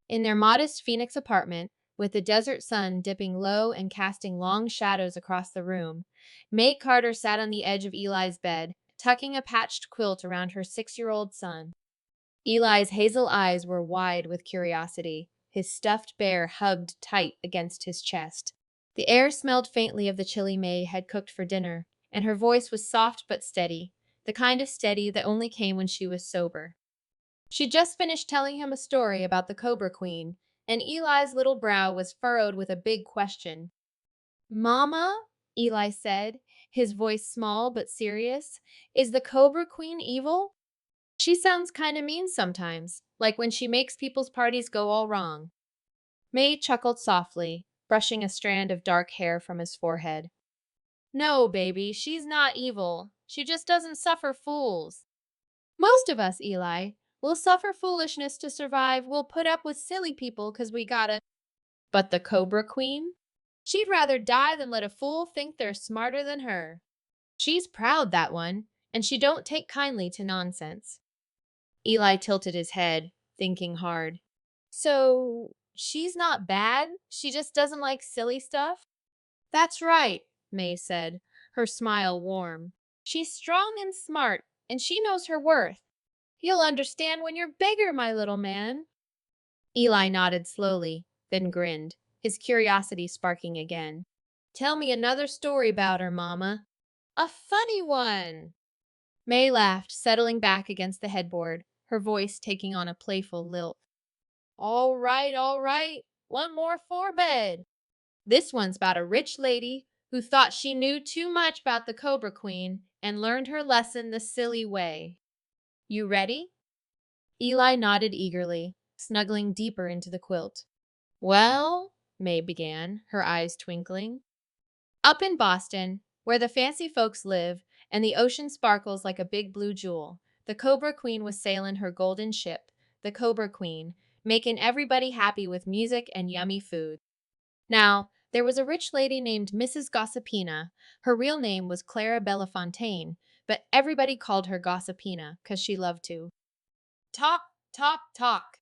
In their modest Phoenix apartment, with the desert sun dipping low and casting long shadows across the room, May Carter sat on the edge of Eli's bed, tucking a patched quilt around her 6-year-old son. Eli's hazel eyes were wide with curiosity, his stuffed bear hugged tight against his chest. The air smelled faintly of the chili May had cooked for dinner, and her voice was soft but steady, the kind of steady that only came when she was sober. She'd just finished telling him a story about the Cobra Queen, and Eli's little brow was furrowed with a big question. Mama, Eli said, his voice small but serious, is the Cobra Queen evil? She sounds kinda mean sometimes, like when she makes people's parties go all wrong. May chuckled softly, brushing a strand of dark hair from his forehead. No, baby, she's not evil. She just doesn't suffer fools. Most of us, Eli, will suffer foolishness to survive. We'll put up with silly people 'cause we gotta. But the Cobra Queen? She'd rather die than let a fool think they're smarter than her. She's proud, that one, and she don't take kindly to nonsense. Eli tilted his head, thinking hard. So, she's not bad? She just doesn't like silly stuff? That's right, May said, her smile warm. She's strong and smart, and she knows her worth. You'll understand when you're bigger, my little man. Eli nodded slowly, then grinned, his curiosity sparking again. Tell me another story about her, Mama. A funny one. May laughed, settling back against the headboard, her voice taking on a playful lilt. All right, all right. One more for bed. This one's about a rich lady who thought she knew too much about the Cobra Queen and learned her lesson the silly way. You ready? Eli nodded eagerly, snuggling deeper into the quilt. Well, May began, her eyes twinkling. Up in Boston, where the fancy folks live and the ocean sparkles like a big blue jewel, the Cobra Queen was sailing her golden ship, the Cobra Queen, making everybody happy with music and yummy food. Now, there was a rich lady named Mrs. Gossipina. Her real name was Clara Bellafontaine, but everybody called her Gossipina 'cause she loved to. Talk, talk, talk.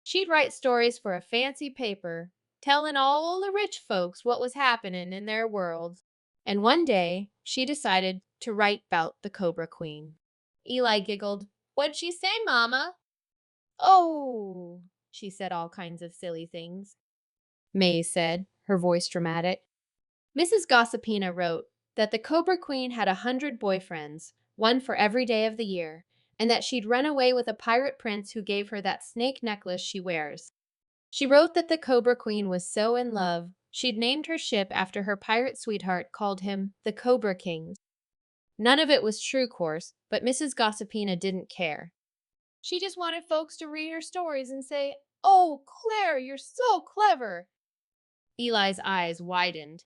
She'd write stories for a fancy paper, telling all the rich folks what was happening in their world. And one day, she decided to write about the Cobra Queen. Eli giggled. What'd she say, Mama? Oh, she said all kinds of silly things. May said, her voice dramatic. Mrs. Gossipina wrote that the Cobra Queen had 100 boyfriends, one for every day of the year, and that she'd run away with a pirate prince who gave her that snake necklace she wears. She wrote that the Cobra Queen was so in love, she'd named her ship after her pirate sweetheart, called him the Cobra King. None of it was true, course, but Mrs. Gossipina didn't care. She just wanted folks to read her stories and say, Oh, Claire, you're so clever. Eli's eyes widened.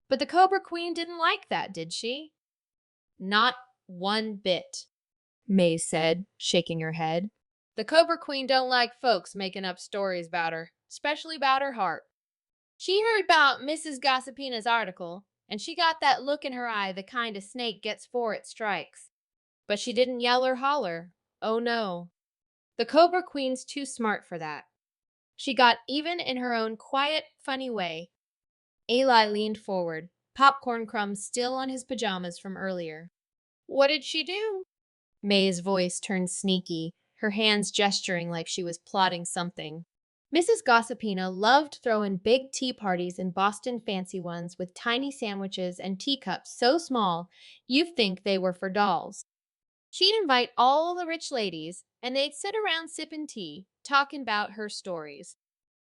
But the Cobra Queen didn't like that, did she? Not one bit, May said, shaking her head. The Cobra Queen don't like folks making up stories about her, especially about her heart. She heard about Mrs. Gossipina's article, and she got that look in her eye the kind a snake gets 'fore it strikes. But she didn't yell or holler. Oh no. The Cobra Queen's too smart for that. She got even in her own quiet, funny way. Eli leaned forward, popcorn crumbs still on his pajamas from earlier. What did she do? May's voice turned sneaky, her hands gesturing like she was plotting something. Mrs. Gossipina loved throwing big tea parties in Boston fancy ones with tiny sandwiches and teacups so small you'd think they were for dolls. She'd invite all the rich ladies, and they'd sit around sipping tea, talking about her stories.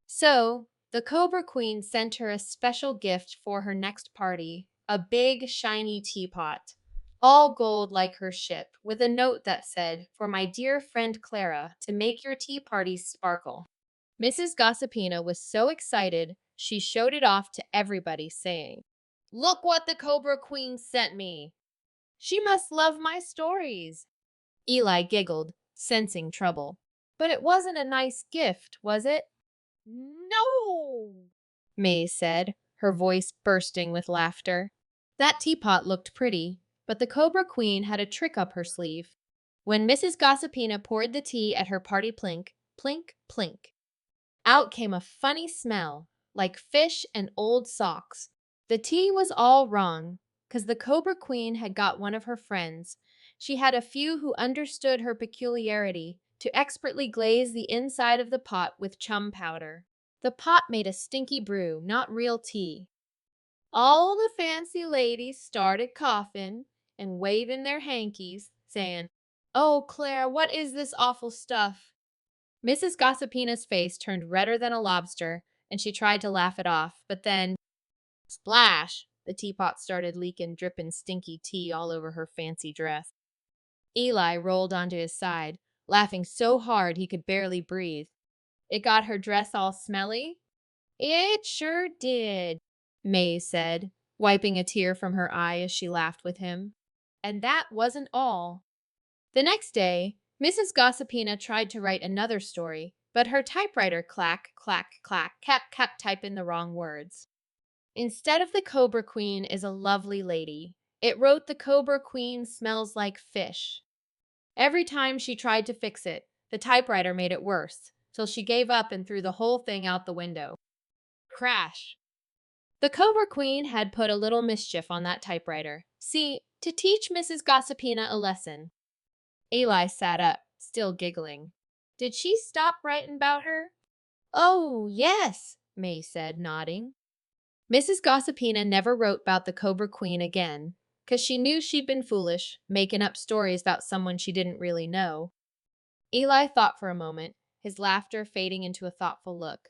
So, the Cobra Queen sent her a special gift for her next party, a big, shiny teapot, all gold like her ship, with a note that said, For my dear friend Clara, to make your tea parties sparkle. Mrs. Gossipina was so excited, she showed it off to everybody, saying, Look what the Cobra Queen sent me. She must love my stories. Eli giggled, sensing trouble. But it wasn't a nice gift, was it? No, May said, her voice bursting with laughter. That teapot looked pretty, but the Cobra Queen had a trick up her sleeve. When Mrs. Gossipina poured the tea at her party plink, plink, plink. Out came a funny smell, like fish and old socks. The tea was all wrong, 'cause the Cobra Queen had got one of her friends. She had a few who understood her peculiarity to expertly glaze the inside of the pot with chum powder. The pot made a stinky brew, not real tea. All the fancy ladies started coughing and waving their hankies, saying, "Oh, Claire, what is this awful stuff?" Mrs. Gossipina's face turned redder than a lobster, and she tried to laugh it off, but then, splash! The teapot started leaking, dripping stinky tea all over her fancy dress. Eli rolled onto his side, laughing so hard he could barely breathe. "It got her dress all smelly?" "It sure did," May said, wiping a tear from her eye as she laughed with him. And that wasn't all. The next day, Mrs. Gossipina tried to write another story, but her typewriter clack, clack, clack kept typing the wrong words. Instead of "The Cobra Queen is a lovely lady," it wrote "The Cobra Queen smells like fish." Every time she tried to fix it, the typewriter made it worse, till she gave up and threw the whole thing out the window. Crash! The Cobra Queen had put a little mischief on that typewriter. See, to teach Mrs. Gossipina a lesson. Eli sat up, still giggling. "Did she stop writing about her?" "Oh, yes," May said, nodding. Mrs. Gossipina never wrote about the Cobra Queen again, 'cause she knew she'd been foolish, making up stories about someone she didn't really know. Eli thought for a moment, his laughter fading into a thoughtful look.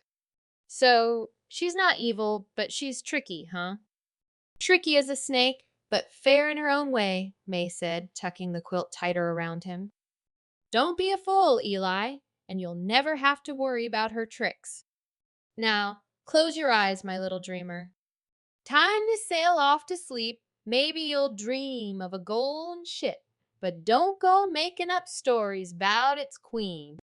"So, she's not evil, but she's tricky, huh?" "Tricky as a snake, but fair in her own way," May said, tucking the quilt tighter around him. "Don't be a fool, Eli, and you'll never have to worry about her tricks. Now, close your eyes, my little dreamer. Time to sail off to sleep. Maybe you'll dream of a golden ship, but don't go making up stories 'bout its queen."